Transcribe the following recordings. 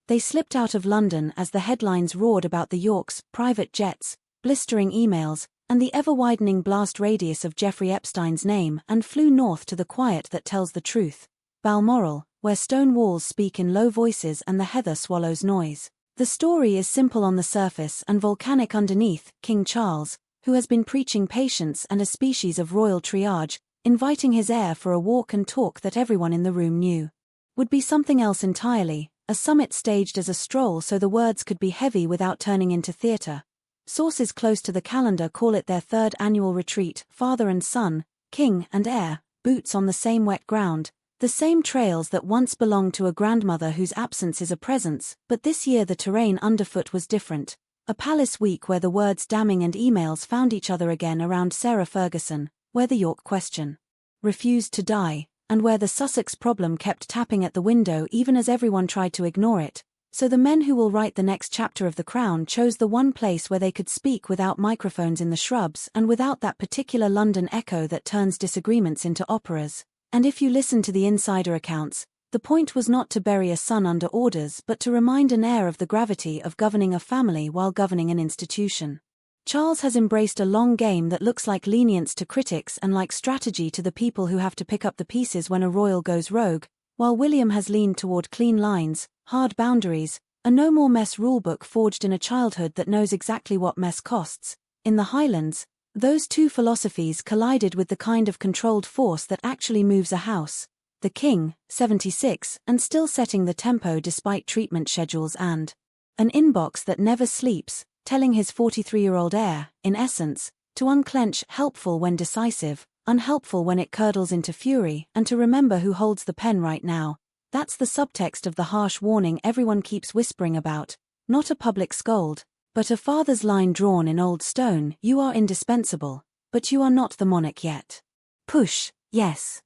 They slipped out of London as the headlines roared about the Yorks, private jets, blistering emails, and the ever-widening blast radius of Jeffrey Epstein's name, and flew north to the quiet that tells the truth, Balmoral, where stone walls speak in low voices and the heather swallows noise. The story is simple on the surface and volcanic underneath. King Charles, who has been preaching patience and a species of royal triage, inviting his heir for a walk and talk that everyone in the room knew would be something else entirely, a summit staged as a stroll so the words could be heavy without turning into theatre. Sources close to the calendar call it their third annual retreat, father and son, king and heir, boots on the same wet ground, the same trails that once belonged to a grandmother whose absence is a presence, but this year the terrain underfoot was different. A palace week where the words damning and emails found each other again around Sarah Ferguson, where the York question refused to die, and where the Sussex problem kept tapping at the window even as everyone tried to ignore it. So the men who will write the next chapter of The Crown chose the one place where they could speak without microphones in the shrubs and without that particular London echo that turns disagreements into operas. And if you listen to the insider accounts, the point was not to bury a son under orders but to remind an heir of the gravity of governing a family while governing an institution. Charles has embraced a long game that looks like lenience to critics and like strategy to the people who have to pick up the pieces when a royal goes rogue, while William has leaned toward clean lines, hard boundaries, a no-more mess rulebook forged in a childhood that knows exactly what mess costs. In the Highlands, those two philosophies collided with the kind of controlled force that actually moves a house. The king, 76, and still setting the tempo despite treatment schedules and an inbox that never sleeps, telling his 43-year-old heir, in essence, to unclench, helpful when decisive, unhelpful when it curdles into fury, and to remember who holds the pen right now. That's the subtext of the harsh warning everyone keeps whispering about, not a public scold, but a father's line drawn in old stone: you are indispensable, but you are not the monarch yet. Push, yes.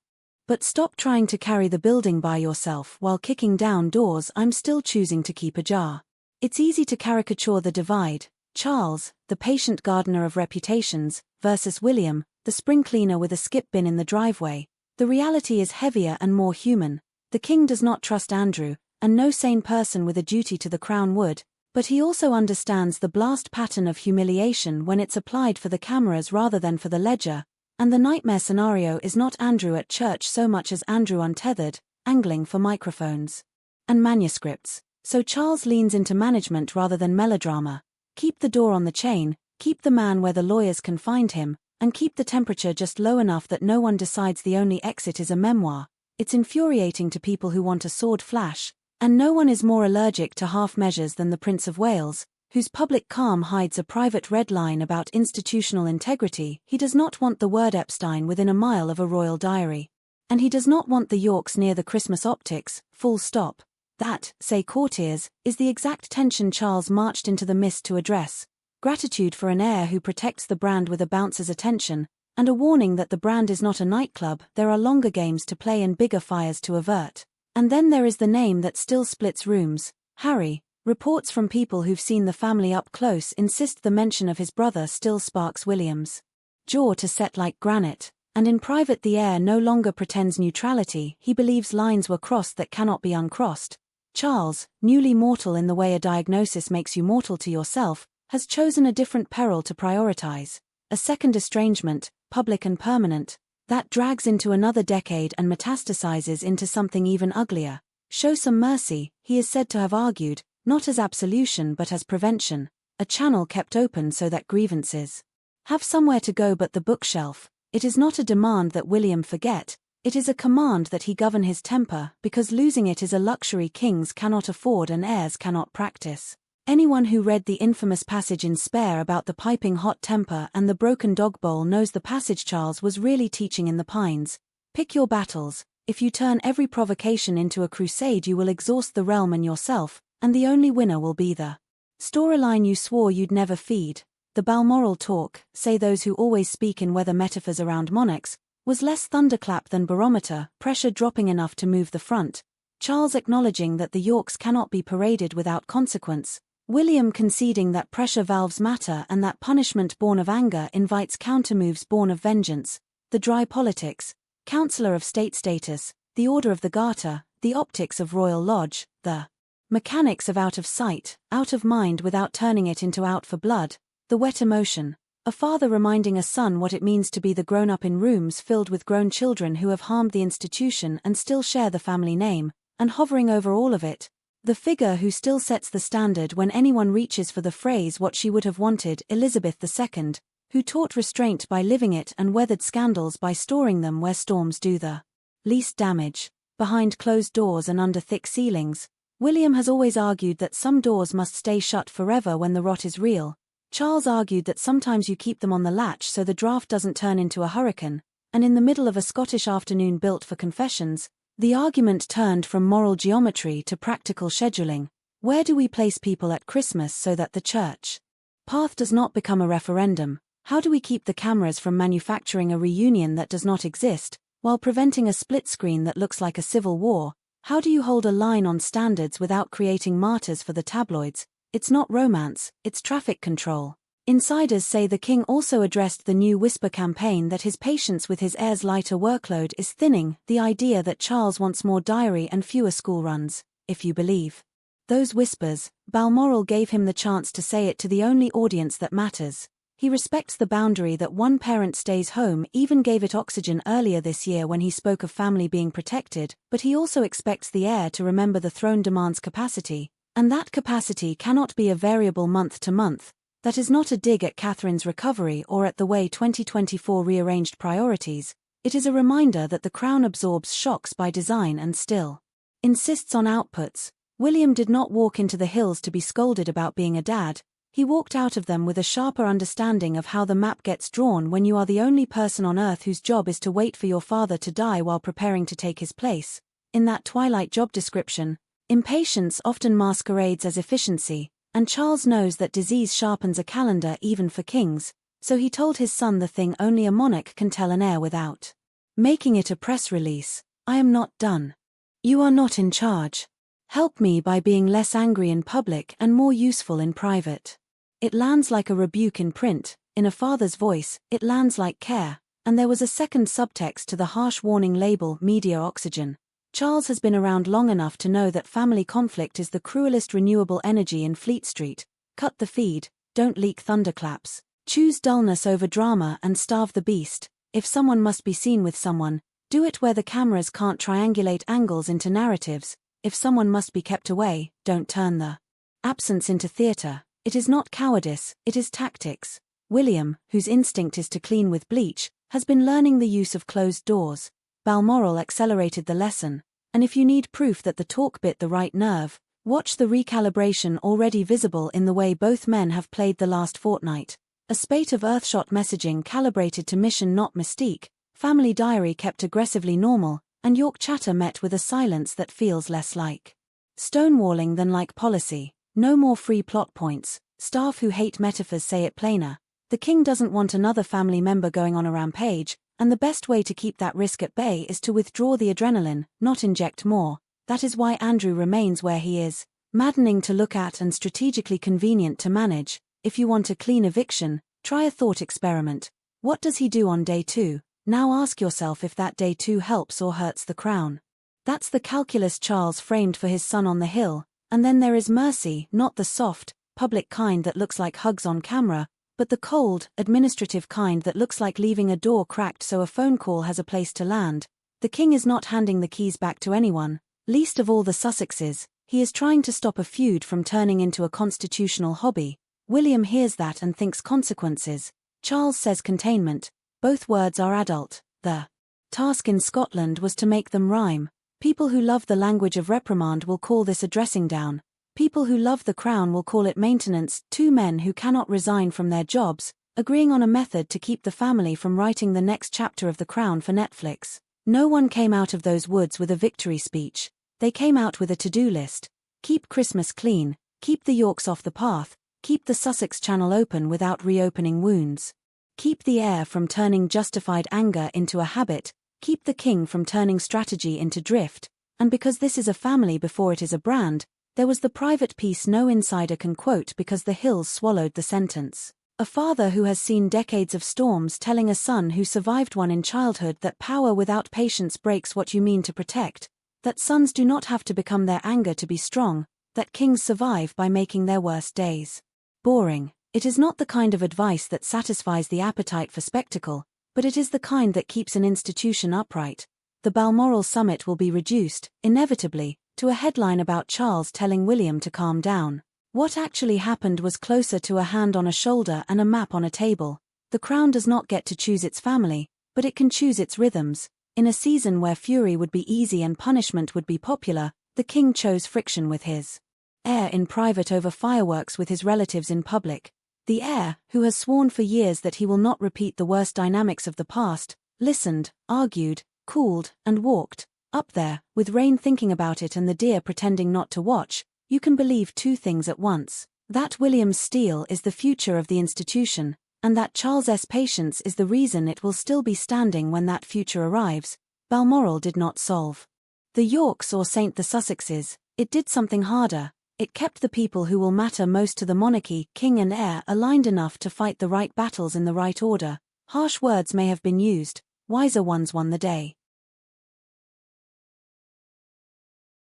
But stop trying to carry the building by yourself while kicking down doors I'm still choosing to keep ajar. It's easy to caricature the divide: Charles, the patient gardener of reputations, versus William, the spring cleaner with a skip bin in the driveway. The reality is heavier and more human. The king does not trust Andrew, and no sane person with a duty to the crown would, but he also understands the blast pattern of humiliation when it's applied for the cameras rather than for the ledger, and the nightmare scenario is not Andrew at church so much as Andrew untethered, angling for microphones and manuscripts. So Charles leans into management rather than melodrama. Keep the door on the chain, keep the man where the lawyers can find him, and keep the temperature just low enough that no one decides the only exit is a memoir. It's infuriating to people who want a sword flash, and no one is more allergic to half measures than the Prince of Wales, whose public calm hides a private red line about institutional integrity. He does not want the word Epstein within a mile of a royal diary. And he does not want the Yorks near the Christmas optics, full stop. That, say courtiers, is the exact tension Charles marched into the mist to address. Gratitude for an heir who protects the brand with a bouncer's attention, and a warning that the brand is not a nightclub. There are longer games to play and bigger fires to avert. And then there is the name that still splits rooms: Harry. Reports from people who've seen the family up close insist the mention of his brother still sparks William's jaw to set like granite, and in private the heir no longer pretends neutrality. He believes lines were crossed that cannot be uncrossed. Charles, newly mortal in the way a diagnosis makes you mortal to yourself, has chosen a different peril to prioritize: a second estrangement, public and permanent, that drags into another decade and metastasizes into something even uglier. Show some mercy, he is said to have argued, not as absolution but as prevention, a channel kept open so that grievances have somewhere to go but the bookshelf. It is not a demand that William forget, it is a command that he govern his temper, because losing it is a luxury kings cannot afford and heirs cannot practice. Anyone who read the infamous passage in Spare about the piping hot temper and the broken dog bowl knows the passage Charles was really teaching in the Pines. Pick your battles. If you turn every provocation into a crusade you will exhaust the realm and yourself, and the only winner will be the storyline you swore you'd never feed. The Balmoral talk, say those who always speak in weather metaphors around monarchs, was less thunderclap than barometer, pressure dropping enough to move the front. Charles acknowledging that the Yorks cannot be paraded without consequence. William conceding that pressure valves matter and that punishment born of anger invites countermoves born of vengeance. The dry politics, Councillor of State status, the Order of the Garter, the optics of Royal Lodge, the Mechanics of out of sight, out of mind without turning it into out for blood, the wet emotion. A father reminding a son what it means to be the grown-up in rooms filled with grown children who have harmed the institution and still share the family name, and hovering over all of it. The figure who still sets the standard when anyone reaches for the phrase what she would have wanted, Elizabeth II, who taught restraint by living it and weathered scandals by storing them where storms do the least damage. Behind closed doors and under thick ceilings, William has always argued that some doors must stay shut forever when the rot is real. Charles argued that sometimes you keep them on the latch so the draft doesn't turn into a hurricane, and in the middle of a Scottish afternoon built for confessions, the argument turned from moral geometry to practical scheduling. Where do we place people at Christmas so that the church path does not become a referendum? How do we keep the cameras from manufacturing a reunion that does not exist, while preventing a split screen that looks like a civil war? How do you hold a line on standards without creating martyrs for the tabloids? It's not romance, it's traffic control. Insiders say the king also addressed the new Whisper campaign that his patience with his heir's lighter workload is thinning, the idea that Charles wants more diary and fewer school runs. If you believe those whispers, Balmoral gave him the chance to say it to the only audience that matters. He respects the boundary that one parent stays home, even gave it oxygen earlier this year when he spoke of family being protected, but he also expects the heir to remember the throne demands capacity, and that capacity cannot be a variable month to month. That is not a dig at Catherine's recovery or at the way 2024 rearranged priorities. It is a reminder that the crown absorbs shocks by design and still insists on outputs. William did not walk into the hills to be scolded about being a dad. He walked out of them with a sharper understanding of how the map gets drawn when you are the only person on earth whose job is to wait for your father to die while preparing to take his place. In that twilight job description, impatience often masquerades as efficiency, and Charles knows that disease sharpens a calendar even for kings, so he told his son the thing only a monarch can tell an heir without making it a press release: I am not done. You are not in charge. Help me by being less angry in public and more useful in private. It lands like a rebuke in print, in a father's voice, it lands like care, and there was a second subtext to the harsh warning label media oxygen. Charles has been around long enough to know that family conflict is the cruelest renewable energy in Fleet Street. Cut the feed, don't leak thunderclaps. Choose dullness over drama and starve the beast. If someone must be seen with someone, do it where the cameras can't triangulate angles into narratives. If someone must be kept away, don't turn the absence into theatre. It is not cowardice, it is tactics. William, whose instinct is to clean with bleach, has been learning the use of closed doors. Balmoral accelerated the lesson, and if you need proof that the talk bit the right nerve, watch the recalibration already visible in the way both men have played the last fortnight. A spate of earthshot messaging calibrated to mission not mystique, family diary kept aggressively normal, and York chatter met with a silence that feels less like stonewalling than like policy. No more free plot points. Staff who hate metaphors say it plainer. The king doesn't want another family member going on a rampage, and the best way to keep that risk at bay is to withdraw the adrenaline, not inject more. That is why Andrew remains where he is. Maddening to look at and strategically convenient to manage. If you want a clean eviction, try a thought experiment. What does he do on day 2? Now ask yourself if that day 2 helps or hurts the crown. That's the calculus Charles framed for his son on the hill. And then there is mercy, not the soft, public kind that looks like hugs on camera, but the cold, administrative kind that looks like leaving a door cracked so a phone call has a place to land. The king is not handing the keys back to anyone, least of all the Sussexes. He is trying to stop a feud from turning into a constitutional hobby. William hears that and thinks consequences. Charles says containment. Both words are adult. The task in Scotland was to make them rhyme. People who love the language of reprimand will call this a dressing down. People who love the crown will call it maintenance. Two men who cannot resign from their jobs, agreeing on a method to keep the family from writing the next chapter of The Crown for Netflix. No one came out of those woods with a victory speech. They came out with a to-do list. Keep Christmas clean, keep the Yorks off the path, keep the Sussex Channel open without reopening wounds. Keep the heir from turning justified anger into a habit, keep the king from turning strategy into drift, and because this is a family before it is a brand, there was the private piece no insider can quote because the hills swallowed the sentence. A father who has seen decades of storms telling a son who survived one in childhood that power without patience breaks what you mean to protect, that sons do not have to become their anger to be strong, that kings survive by making their worst days boring. It is not the kind of advice that satisfies the appetite for spectacle, but it is the kind that keeps an institution upright. The Balmoral summit will be reduced, inevitably, to a headline about Charles telling William to calm down. What actually happened was closer to a hand on a shoulder and a map on a table. The crown does not get to choose its family, but it can choose its rhythms. In a season where fury would be easy and punishment would be popular, the king chose friction with his heir in private over fireworks with his relatives in public. The heir, who has sworn for years that he will not repeat the worst dynamics of the past, listened, argued, cooled, and walked. Up there, with Rain thinking about it and the deer pretending not to watch, you can believe two things at once. That William's steel is the future of the institution, and that Charles's patience is the reason it will still be standing when that future arrives. Balmoral did not solve the Yorks or St. the Sussexes, it did something harder. It kept the people who will matter most to the monarchy, king and heir, aligned enough to fight the right battles in the right order. Harsh words may have been used, wiser ones won the day.